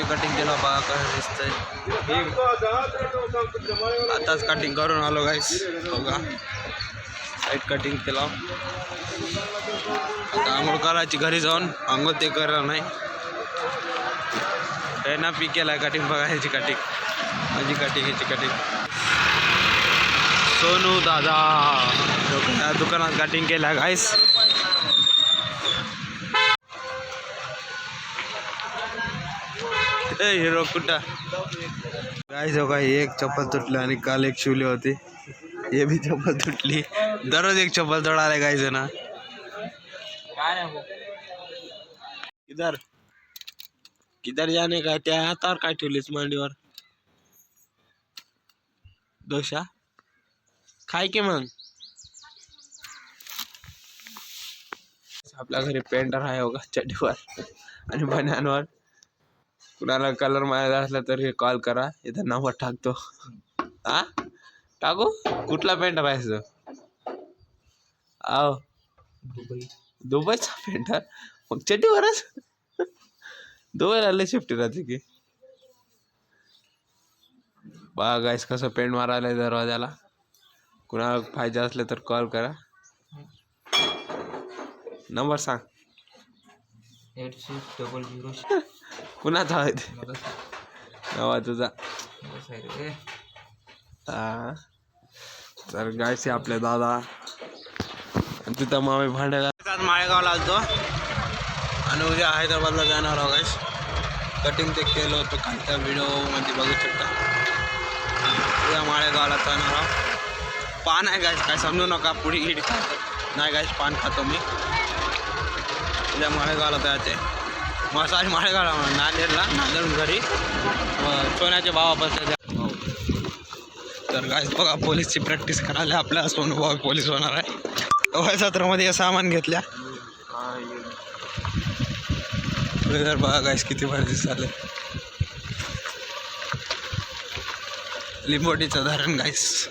शेपटी कटिंग केला बघा कसं दिसतंय. आताच कटिंग करून आलो गाईस बघा. साईड कटिंग केला. आता आंघोळ करायची घरी जाऊन. आंघोळ ते करणार नाही. ना पी केलाय कटिंग बघा. ह्याची कटिंग माझी कटिंग ह्याची कटिंग. सोनू दादा दुकानात कटिंग केला गाईस. हिरो कुठं गाईस हो काय. एक चप्पल तुटली आणि काल एक शिवली होती. ये भी चप्पल तुटली. दररोज एक चप्पल तोडायला गाईस ना. किधर किधर जाने का. त्या हातावर काय ठेवलीस मांडीवर. डोशा खाय की मग. आपल्या घरी पेंटर आहे बघा चड्डीवर आणि बन्यानवर. कुणाला कलर मारायचा असला तर हे कॉल करा. इथं नंबर टाकतो. हा टाकू. कुठला पेंटर पाहिजे. आव दुबईचा पेंटर. मग चड्डीवरच. दुबईला लय सेफ्टी राहते की. बघा गाईस कसं पेंट मारायला दरवाजाला. कुणाला पाहिजे असले तर कॉल करा. नंबर सांग. 8600. कुणाचा आहे ते. नवा तुझा. हा तर गायचे आपले दादा. तिथं मामी भांड्या माळेगावला आलतो आणि उद्या हैदराबादला जाणार आहोत गाईस. कटिंग ते केलं होतं कालच्या व्हिडिओमध्ये बघू शकता. उद्या माळेगावला जाणार आहोत. पान आहे गाईस काय समजू नका. पुढे गिडी खातो नाही गाईस. पान खातो मी. उद्या माळेगावला जायचं आहे. मसाज माळेगावला नांदेडला. नांदेडून घरी सोन्याच्या भावापासून. तर गाईस बघा पोलीसची प्रॅक्टिस करायला. आपल्या सोनू भाऊ पोलीस होणार आहे. सत्रामध्ये सामान घेतल्या. बघा गाईस किती भारी दिसले. लिंबोटीचं धरण गाईस.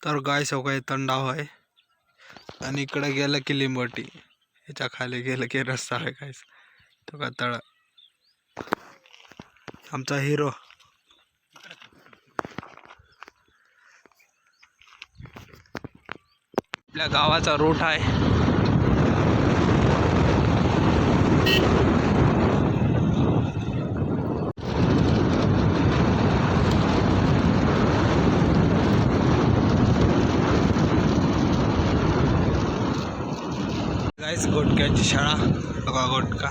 तर गाईस हो काय तंडाव आहे आणि इकडे गेलं की लिंबोटी. ह्याच्या खाली गेलं की रस्ता आहे गाईस. तो का तळ. आमचा हिरो. आपल्या गावाचा रूट आहे. गाईस गोटक्याची शाळा बघा. गोटका